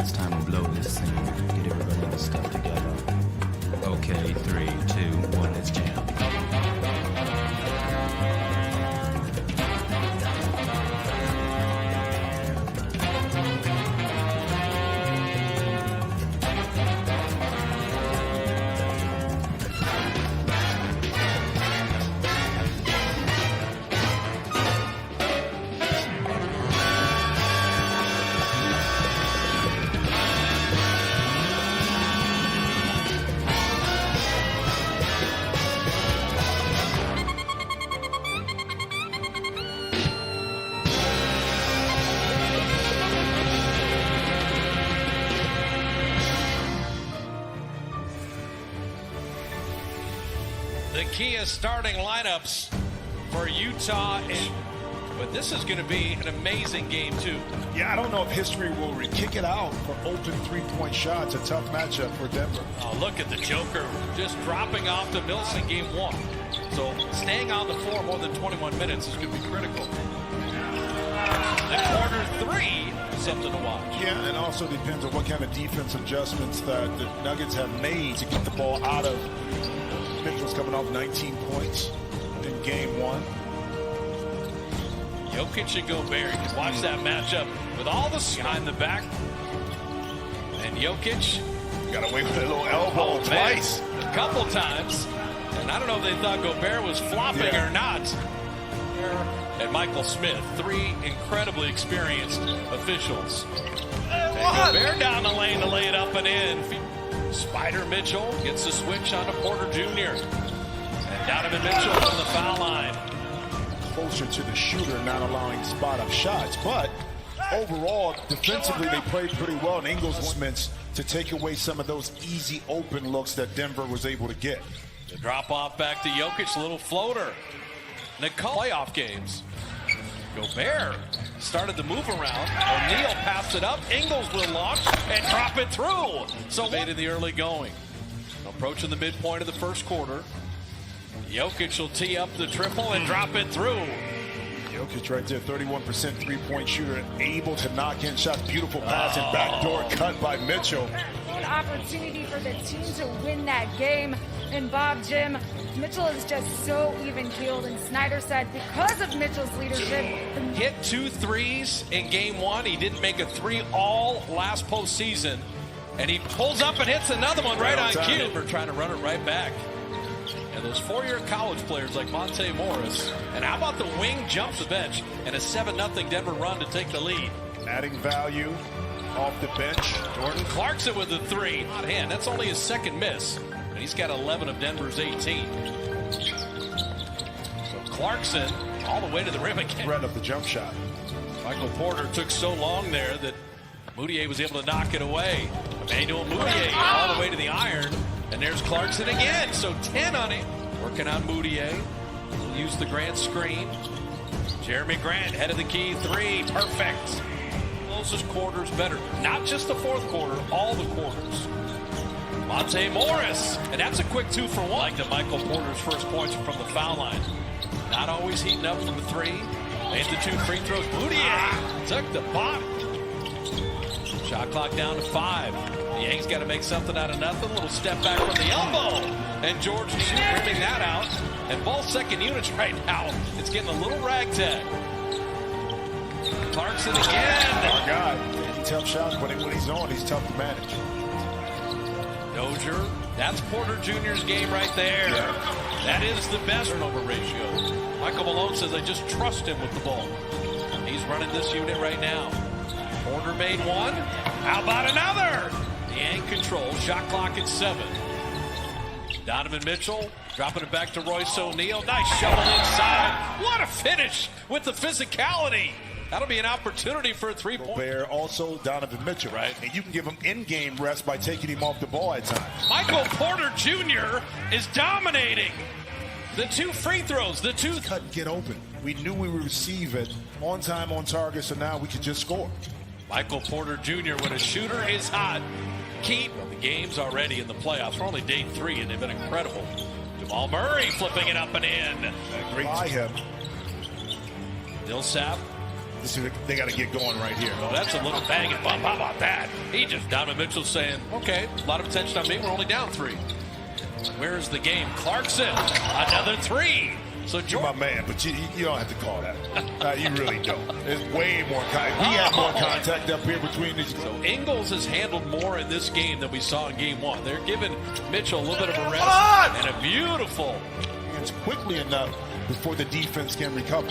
it's time to blow this scene. Get everybody in the stuff together. Okay, 3, 2, 1, let's jam. The key is starting lineups for Utah, but this is going to be an amazing game too. Yeah, I don't know if history will kick it out for open three-point shots. A tough matchup for Denver. Oh, look at the Joker just dropping off to Mills in game one. So staying on the floor more than 21 minutes is going to be critical. The corner three is something to watch. Yeah, and also depends on what kind of defense adjustments that the Nuggets have made to get the ball out of. Mitchell's coming off 19 points in game one. Jokic and Gobert. You can watch that matchup with all the behind the back. And Jokic got away with a little elbow twice. A couple times. And I don't know if they thought Gobert was flopping or not. And Michael Smith, three incredibly experienced officials. And Gobert down the lane to lay it up and in. Spider Mitchell gets the switch onto Porter Jr. And Donovan Mitchell from the foul line. Closer to the shooter, not allowing spot-up shots. But overall, defensively, they played pretty well. And Ingles meant to take away some of those easy open looks that Denver was able to get. The drop off back to Jokic, little floater. Nicole playoff games. Gobert started the move around. O'Neal passed it up. Ingles will launch and drop it through. So late in the early going. Approaching the midpoint of the first quarter. Jokic will tee up the triple and drop it through. Jokic right there, 31% three-point shooter, and able to knock in shots. Beautiful pass and backdoor cut by Mitchell. An opportunity for the team to win that game. And Bob, Jim, Mitchell is just so even-keeled. And Snyder said because of Mitchell's leadership. Hit 2 threes in game one. He didn't make a three all last postseason. And he pulls up and hits another one right on cue. We're trying to run it right back. And those four-year college players like Monte Morris. And how about the wing jump the bench and a 7-0 Denver run to take the lead. Adding value off the bench. Jordan Clarkson with the three. Hot hand. That's only his second miss. And he's got 11 of Denver's 18. So Clarkson all the way to the rim again. Threat of the jump shot. Michael Porter took so long there that Moutier was able to knock it away. Emmanuel Moutier all the way to the iron. And there's Clarkson again. So 10 on it. Working on Moutier. He'll use the Grant screen. Jeremy Grant, head of the key, three. Perfect. Closest quarters better. Not just the fourth quarter, all the quarters. Monte Morris. And that's a quick 2 for 1. Like the Michael Porter's first points from the foul line. Not always heating up from the three. Made the 2 free throws. Moutier took the bottom. Shot clock down to 5. The Yanks got to make something out of nothing. A little step back from the elbow. And George ripping that out. And both second units right now. It's getting a little ragtag. Clarkson again. Our guy. Taking tough shots, but when he's on, he's tough to manage. Dozier. That's Porter Jr.'s game right there. Yeah. That is the best turnover ratio. Michael Malone says I just trust him with the ball. He's running this unit right now. Porter made one. How about another? And control. Shot clock at 7. Donovan Mitchell dropping it back to Royce O'Neal. Nice shovel inside. What a finish with the physicality. That'll be an opportunity for a three-point. Gobert, also Donovan Mitchell. Right. And you can give him in-game rest by taking him off the ball at times. Michael Porter Jr. is dominating. The 2 free throws, the 2. Cut and get open. We knew we would receive it on time, on target, so now we could just score. Michael Porter Jr. when a shooter is hot. Keep the games already in the playoffs. We're only day 3 and they've been incredible. Jamal Murray flipping it up and in. Great by him. Millsap They got to get going right here. Oh, that's a little bang and bump. How about that? Donovan Mitchell saying, okay, a lot of attention on me. We're only down 3. Where's the game? Clarkson, another 3. So You're my man, but you don't have to call that. You really don't. There's way more contact. We had more contact up here between these. So Ingles has handled more in this game than we saw in game 1. They're giving Mitchell a little bit of a rest. And a beautiful. It's quickly enough before the defense can recover.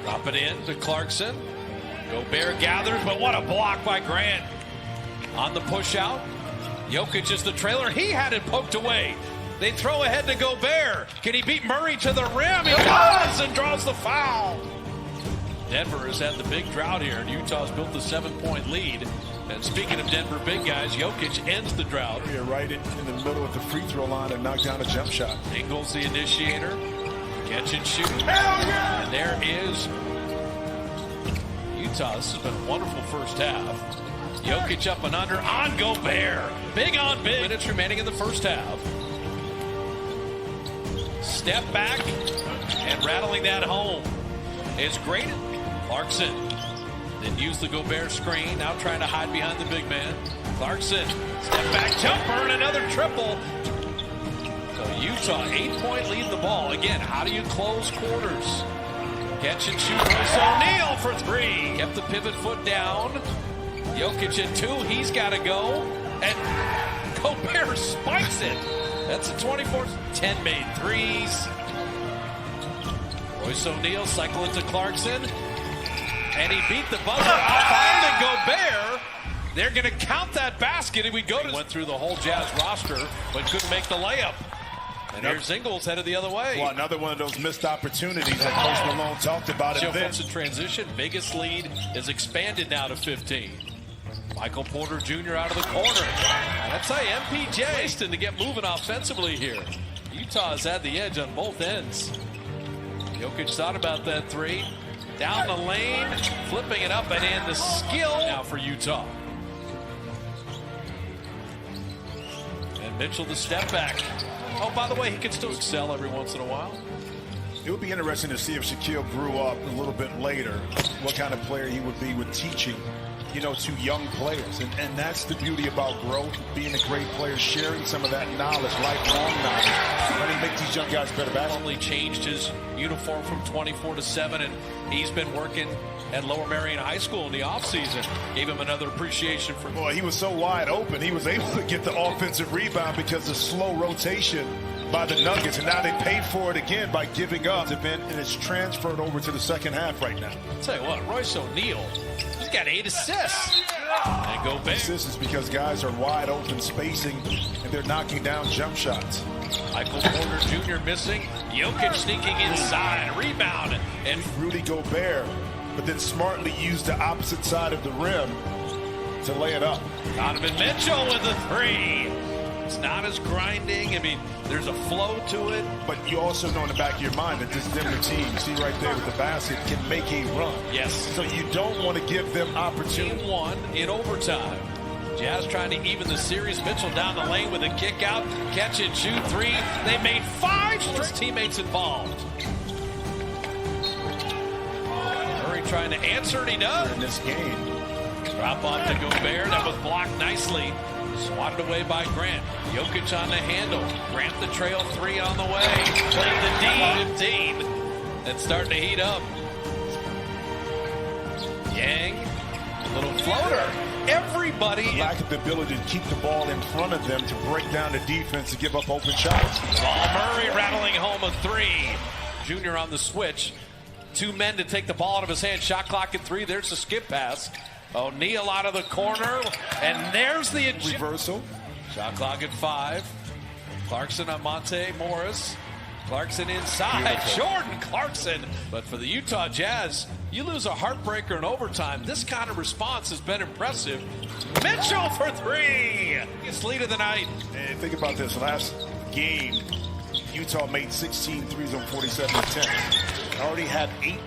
Drop it in to Clarkson. Gobert gathers, but what a block by Grant. On the push out. Jokic is the trailer. He had it poked away. They throw ahead to Gobert. Can he beat Murray to the rim? He does and draws the foul. Denver has had the big drought here, and Utah's built the 7-point lead. And speaking of Denver big guys, Jokic ends the drought. Here, right in the middle of the free throw line and knocked down a jump shot. Ingles the initiator. Catch and shoot. And there is Utah. This has been a wonderful first half. Jokic up and under on Gobert. Big on big. Minutes remaining in the first half. Step back and rattling that home is great. Clarkson then use the Gobert screen. Now trying to hide behind the big man. Clarkson, step back jumper and another triple. So Utah, 8-point lead in the ball. Again, how do you close quarters? Catch and shoot. Royce O'Neal for 3. Kept the pivot foot down. Jokic at 2. He's got to go. And Gobert spikes it. That's a 24. 10 made threes. Royce O'Neal cycle it to Clarkson. And he beat the buzzer. Finding Gobert. They're going to count that basket. And we go to. Went through the whole Jazz roster, but couldn't make the layup. And here's Ingles headed the other way. Well, another one of those missed opportunities that Coach Malone talked about. Joe Phillips in transition. Vegas lead is expanded now to 15. Michael Porter Jr. out of the corner. That's how MPJ Waston to get moving offensively here. Utah has had the edge on both ends. Jokic thought about that 3. Down the lane, flipping it up and in. The skill now for Utah. And Mitchell the step back. Oh, by the way, he can still excel every once in a while. It would be interesting to see if Shaquille grew up a little bit later, what kind of player he would be with teaching, to young players. And that's the beauty about growth, being a great player, sharing some of that knowledge, lifelong knowledge, letting make these young guys better basketball. Only changed his uniform from 24 to 7, and he's been working at Lower Merion High School in the offseason. Gave him another appreciation for. Boy, he was so wide open. He was able to get the offensive rebound because of slow rotation by the Nuggets, and now they paid for it again by giving up the event, and it's transferred over to the second half right now. I'll tell you what, Royce O'Neal, he's got 8 assists. And go big. This is because guys are wide open spacing, and they're knocking down jump shots. Michael Porter Jr. missing. Jokic sneaking inside. Rebound. And Rudy Gobert, but then smartly used the opposite side of the rim to lay it up. Donovan Mitchell with the 3. It's not as grinding. I mean, there's a flow to it. But you also know in the back of your mind that this Denver team, see right there with the basket, can make a run. Yes. So you don't want to give them opportunity. Game 1 in overtime. Jazz trying to even the series. Mitchell down the lane with a kick out. Catch and shoot 3. They made 5. His teammates involved. Murray trying to answer, and he does. In this game. Drop off to Gobert. That was blocked nicely. Swatted away by Grant. Jokic on the handle. Grant the trail 3 on the way. Played the D. 15. And starting to heat up. Yang. A little floater. Everybody. Lack of the ability to keep the ball in front of them to break down the defense and give up open shots. Ball Murray rattling home a 3. Junior on the switch. 2 men to take the ball out of his hand. Shot clock at 3. There's the skip pass. O'Neal out of the corner, and there's the reversal. Shot clock at 5. Clarkson on Monte Morris. Clarkson inside. Beautiful. Jordan Clarkson. But for the Utah Jazz, you lose a heartbreaker in overtime. This kind of response has been impressive. Mitchell for 3. It's lead of the night. And think about this. Last game, Utah made 16 threes on 47 attempts. Already had 8.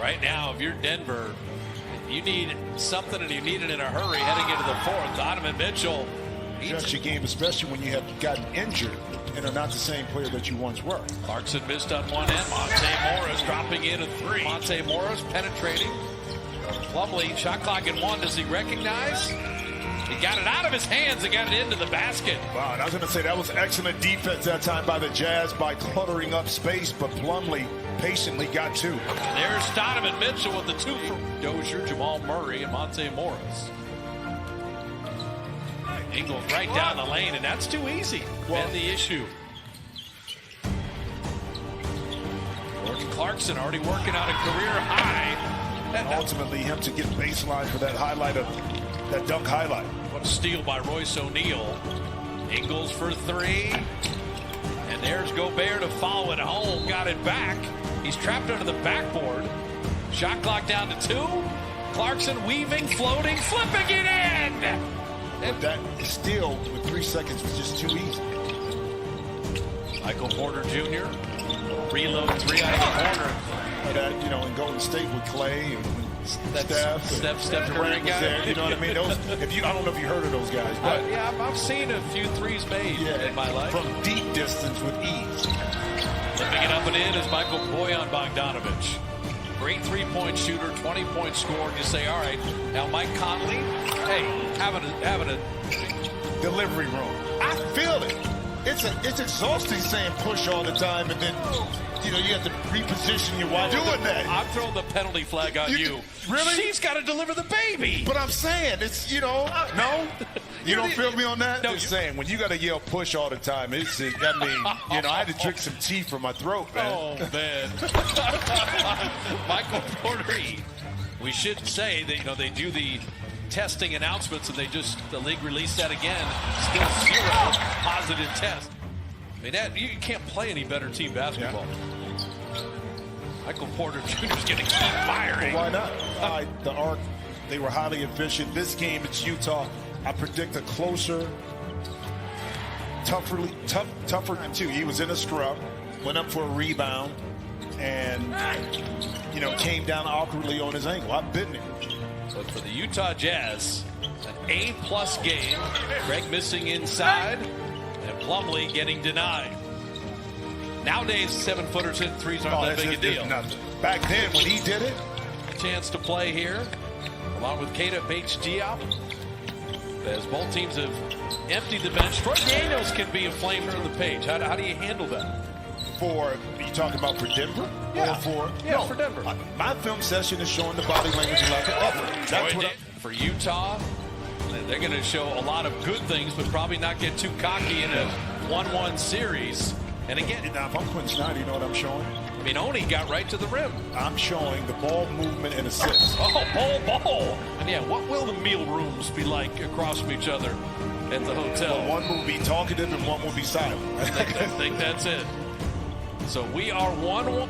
Right now, if you're Denver, you need something, and you need it in a hurry heading into the 4th. Donovan Mitchell adjust your game, especially when you have gotten injured and are not the same player that you once were. Clarkson missed on one end. Monte Morris dropping in a three. Monte Morris penetrating. Plumlee, shot clock at 1. Does he recognize? He got it out of his hands and got it into the basket. Wow, and I was going to say that was excellent defense that time by the Jazz by cluttering up space, but Plumlee patiently got 2. There's Donovan Mitchell with the 2 from Dozier, Jamal Murray, and Monte Morris. Ingles right down the lane, and that's too easy. And the issue. Jordan Clarkson already working on a career high. And ultimately him to get baseline for that highlight of that dunk highlight. What a steal by Royce O'Neal. Ingles for 3. And there's Gobert to follow it home. Got it back. He's trapped under the backboard. Shot clock down to 2. Clarkson weaving, floating, flipping it in. And that steal with 3 seconds was just too easy. Michael Porter Jr. Reload 3 out of the corner. That, you know, in Golden State with Clay and Steph Durant was there. You know what I mean? Those, I don't know if you heard of those guys, but yeah, I've seen a few threes made in my life from deep distance with ease. Flipping it up and in is Michael Bojan Bogdanovic. Great three-point shooter, 20-point scorer. And you say, all right, now Mike Conley, hey, having a delivery room. I feel it. It's exhausting saying push all the time, and then you have to reposition your wife doing that. I'm throwing the penalty flag on you. Really? She's got to deliver the baby. But I'm saying it's no. You don't feel me on that? No, Just saying when you got to yell push all the time, I had to drink some tea from my throat, man. Oh man. Michael Porter. We should say that they do the testing announcements, and the league released that again. Still 0 positive tests. I mean, you can't play any better team basketball. Yeah. Michael Porter Jr. is going to keep firing. Well, why not? The Arc, they were highly efficient. This game, it's Utah. I predict a closer, tougher time too. He was in a scrub, went up for a rebound, and came down awkwardly on his ankle. I've been there. But for the Utah Jazz, an A+ game. Greg missing inside, and Plumlee getting denied. Nowadays, 7-footers hitting threes aren't that big a deal. Nothing. Back then, when he did it, a chance to play here, along with Keita Bates-Diop, as both teams have emptied the bench. Troy Daniels can be a flamer on the page. How do you handle that? Are you talking about for Denver? Yeah. Or for Denver. My film session is showing the body language like an effort. That's what for Utah, they're going to show a lot of good things, but probably not get too cocky in a 1-1 series. And again, now if I'm Quinn Snyder, you know what I'm showing? I mean, Oni got right to the rim. I'm showing the ball movement and assists. Oh, ball. And yeah, what will the meal rooms be like across from each other at the hotel? Well, one will be talkative and one will be silent. I think that's it. So we are 1-1.